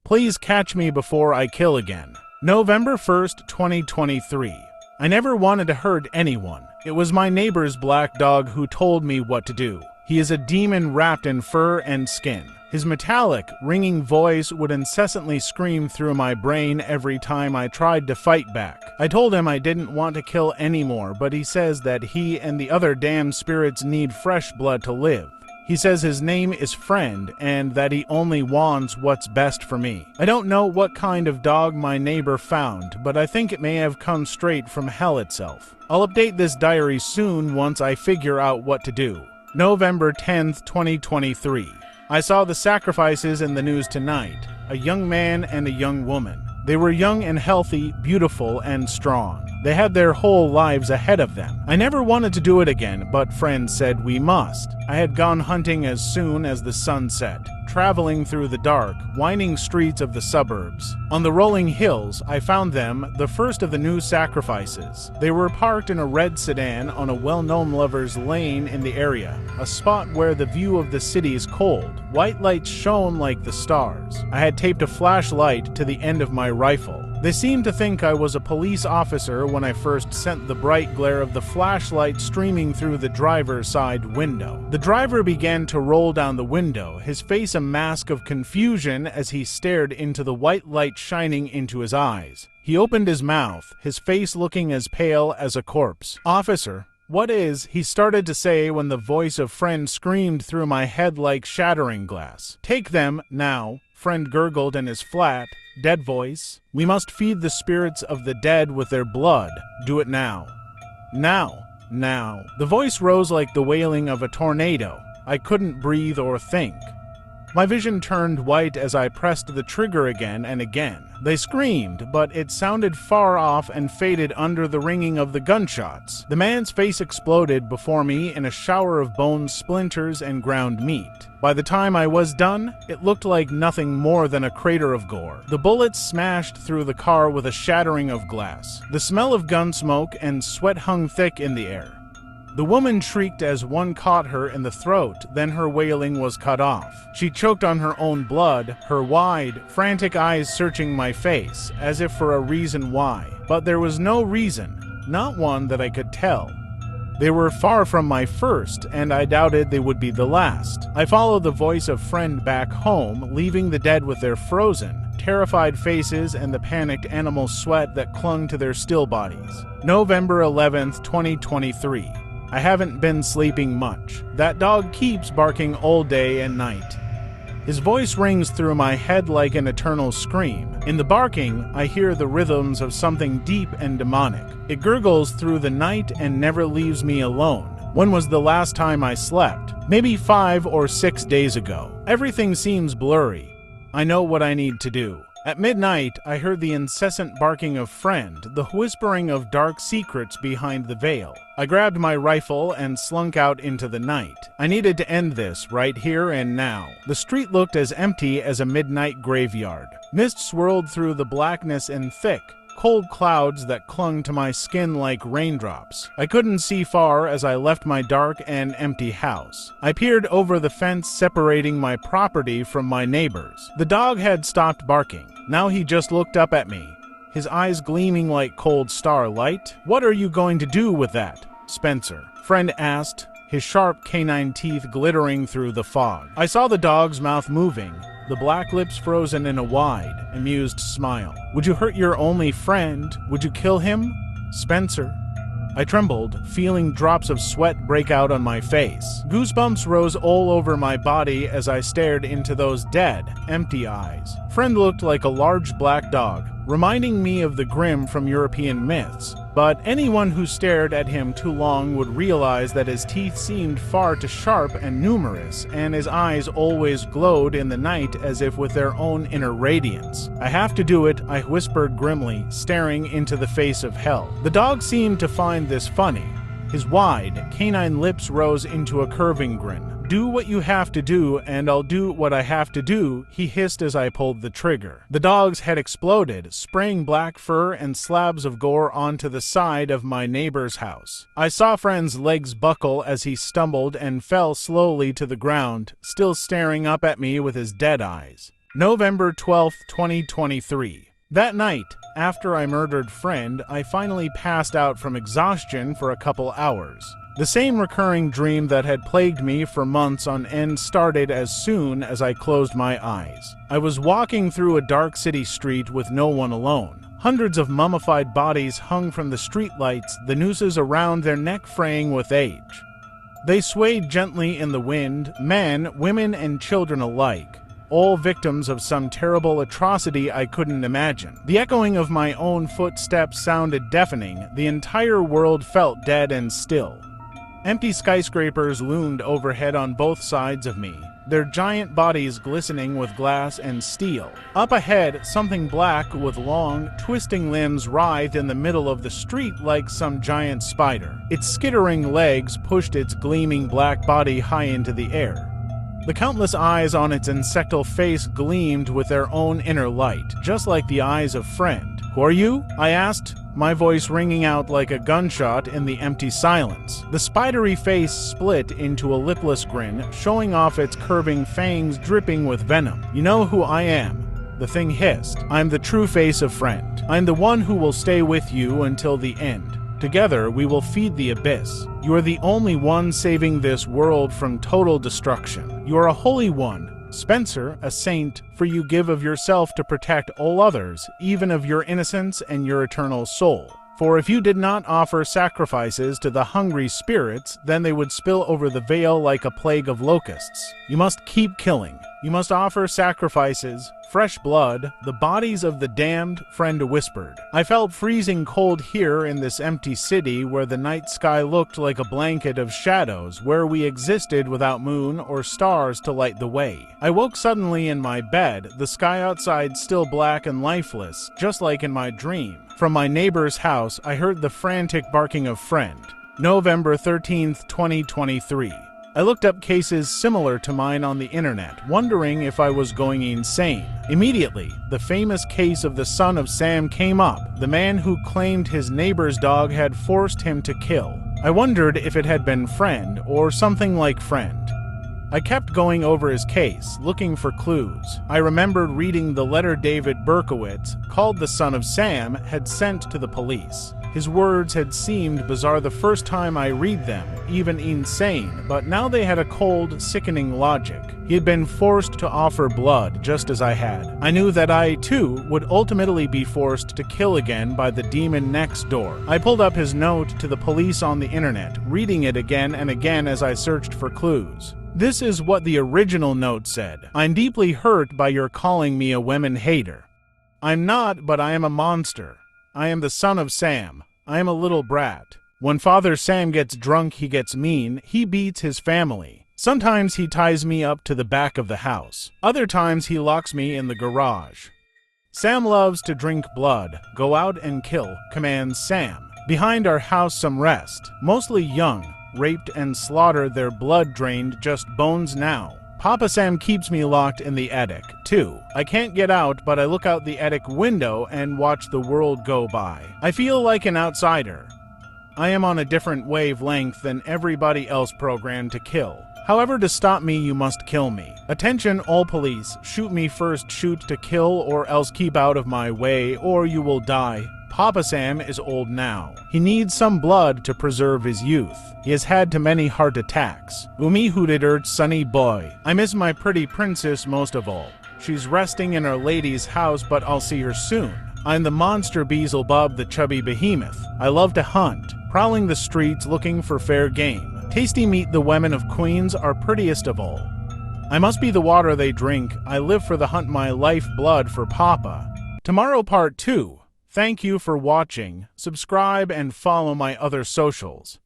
Please catch me before I kill again. November 1st, 2023. I never wanted to hurt anyone. It was my neighbor's black dog who told me what to do. He is a demon wrapped in fur and skin. His metallic, ringing voice would incessantly scream through my brain every time I tried to fight back. I told him I didn't want to kill anymore, but he says that he and the other damned spirits need fresh blood to live. He says his name is Friend and that he only wants what's best for me. I don't know what kind of dog my neighbor found, but I think it may have come straight from hell itself. I'll update this diary soon once I figure out what to do. November 10th, 2023. I saw the sacrifices in the news tonight. A young man and a young woman. They were young and healthy, beautiful and strong. They had their whole lives ahead of them. I never wanted to do it again, but friends said we must. I had gone hunting as soon as the sun set, traveling through the dark, winding streets of the suburbs. On the rolling hills, I found them, the first of the new sacrifices. They were parked in a red sedan on a well-known lover's lane in the area, a spot where the view of the city is cold. White lights shone like the stars. I had taped a flashlight to the end of my rifle. They seemed to think I was a police officer when I first sent the bright glare of the flashlight streaming through the driver's side window. The driver began to roll down the window, his face a mask of confusion as he stared into the white light shining into his eyes. He opened his mouth, his face looking as pale as a corpse. "Officer, what is?" he started to say when the voice of Friend screamed through my head like shattering glass. "Take them, now," Friend gurgled in his flat, dead voice. "We must feed the spirits of the dead with their blood. Do it now. Now. Now." The voice rose like the wailing of a tornado. I couldn't breathe or think. My vision turned white as I pressed the trigger again and again. They screamed, but it sounded far off and faded under the ringing of the gunshots. The man's face exploded before me in a shower of bones, splinters, and ground meat. By the time I was done, it looked like nothing more than a crater of gore. The bullets smashed through the car with a shattering of glass. The smell of gun smoke and sweat hung thick in the air. The woman shrieked as one caught her in the throat, then her wailing was cut off. She choked on her own blood, her wide, frantic eyes searching my face, as if for a reason why. But there was no reason, not one that I could tell. They were far from my first, and I doubted they would be the last. I followed the voice of Friend back home, leaving the dead with their frozen, terrified faces and the panicked animal sweat that clung to their still bodies. November 11th, 2023. I haven't been sleeping much. That dog keeps barking all day and night. His voice rings through my head like an eternal scream. In the barking, I hear the rhythms of something deep and demonic. It gurgles through the night and never leaves me alone. When was the last time I slept? Maybe 5 or 6 days ago. Everything seems blurry. I know what I need to do. At midnight, I heard the incessant barking of Friend, the whispering of dark secrets behind the veil. I grabbed my rifle and slunk out into the night. I needed to end this right here and now. The street looked as empty as a midnight graveyard. Mist swirled through the blackness in thick, cold clouds that clung to my skin like raindrops. I couldn't see far as I left my dark and empty house. I peered over the fence separating my property from my neighbor's. The dog had stopped barking. Now he just looked up at me, his eyes gleaming like cold starlight. "What are you going to do with that, Spencer?" Friend asked, his sharp canine teeth glittering through the fog. I saw the dog's mouth moving, the black lips frozen in a wide, amused smile. "Would you hurt your only friend? Would you kill him, Spencer?" I trembled, feeling drops of sweat break out on my face. Goosebumps rose all over my body as I stared into those dead, empty eyes. Friend looked like a large black dog, reminding me of the Grimm from European myths. But anyone who stared at him too long would realize that his teeth seemed far too sharp and numerous, and his eyes always glowed in the night as if with their own inner radiance. "I have to do it," I whispered grimly, staring into the face of hell. The dog seemed to find this funny. His wide, canine lips rose into a curving grin. "Do what you have to do, and I'll do what I have to do," he hissed as I pulled the trigger. The dog's head exploded, spraying black fur and slabs of gore onto the side of my neighbor's house. I saw Friend's legs buckle as he stumbled and fell slowly to the ground, still staring up at me with his dead eyes. November 12th, 2023. That night, after I murdered friend, I finally passed out from exhaustion for a couple hours. The same recurring dream that had plagued me for months on end started as soon as I closed my eyes. I was walking through a dark city street with no one alone. Hundreds of mummified bodies hung from the streetlights, the nooses around their neck fraying with age. They swayed gently in the wind, men, women, and children alike, all victims of some terrible atrocity I couldn't imagine. The echoing of my own footsteps sounded deafening. The entire world felt dead and still. Empty skyscrapers loomed overhead on both sides of me, their giant bodies glistening with glass and steel. Up ahead, something black with long, twisting limbs writhed in the middle of the street like some giant spider. Its skittering legs pushed its gleaming black body high into the air. The countless eyes on its insectal face gleamed with their own inner light, just like the eyes of friend. "Who are you?" I asked, my voice ringing out like a gunshot in the empty silence. The spidery face split into a lipless grin, showing off its curving fangs dripping with venom. "You know who I am," the thing hissed. "I'm the true face of friend. I'm the one who will stay with you until the end. Together, we will feed the abyss. You are the only one saving this world from total destruction. You are a holy one, Spencer, a saint, for you give of yourself to protect all others, even of your innocence and your eternal soul. For if you did not offer sacrifices to the hungry spirits, then they would spill over the veil like a plague of locusts. You must keep killing. You must offer sacrifices, fresh blood, the bodies of the damned," friend whispered. I felt freezing cold here in this empty city where the night sky looked like a blanket of shadows, where we existed without moon or stars to light the way. I woke suddenly in my bed, the sky outside still black and lifeless, just like in my dream. From my neighbor's house, I heard the frantic barking of friend. November 13th, 2023. I looked up cases similar to mine on the internet, wondering if I was going insane. Immediately, the famous case of the son of Sam came up, the man who claimed his neighbor's dog had forced him to kill. I wondered if it had been friend or something like friend. I kept going over his case, looking for clues. I remembered reading the letter David Berkowitz, called the son of Sam, had sent to the police. His words had seemed bizarre the first time I read them, even insane, but now they had a cold, sickening logic. He had been forced to offer blood, just as I had. I knew that I, too, would ultimately be forced to kill again by the demon next door. I pulled up his note to the police on the internet, reading it again and again as I searched for clues. This is what the original note said. "I'm deeply hurt by your calling me a women hater. I'm not, but I am a monster. I am the son of Sam. I am a little brat. When Father Sam gets drunk, he gets mean. He beats his family. Sometimes he ties me up to the back of the house. Other times he locks me in the garage. Sam loves to drink blood, go out and kill, commands Sam. Behind our house some rest, mostly young, raped and slaughtered, their blood drained, just bones now. Papa Sam keeps me locked in the attic, too. I can't get out, but I look out the attic window and watch the world go by. I feel like an outsider. I am on a different wavelength than everybody else programmed to kill. However, to stop me, you must kill me. Attention, all police. Shoot me first, shoot to kill, or else keep out of my way, or you will die. Papa Sam is old now. He needs some blood to preserve his youth. He has had too many heart attacks. Umi hooted sonny boy. I miss my pretty princess most of all. She's resting in Our Lady's house, but I'll see her soon. I'm the monster Beelzebub, the chubby behemoth. I love to hunt, prowling the streets looking for fair game. Tasty meat, the women of Queens are prettiest of all. I must be the water they drink. I live for the hunt, my life blood for Papa. Tomorrow part 2. Thank you for watching. Subscribe and follow my other socials.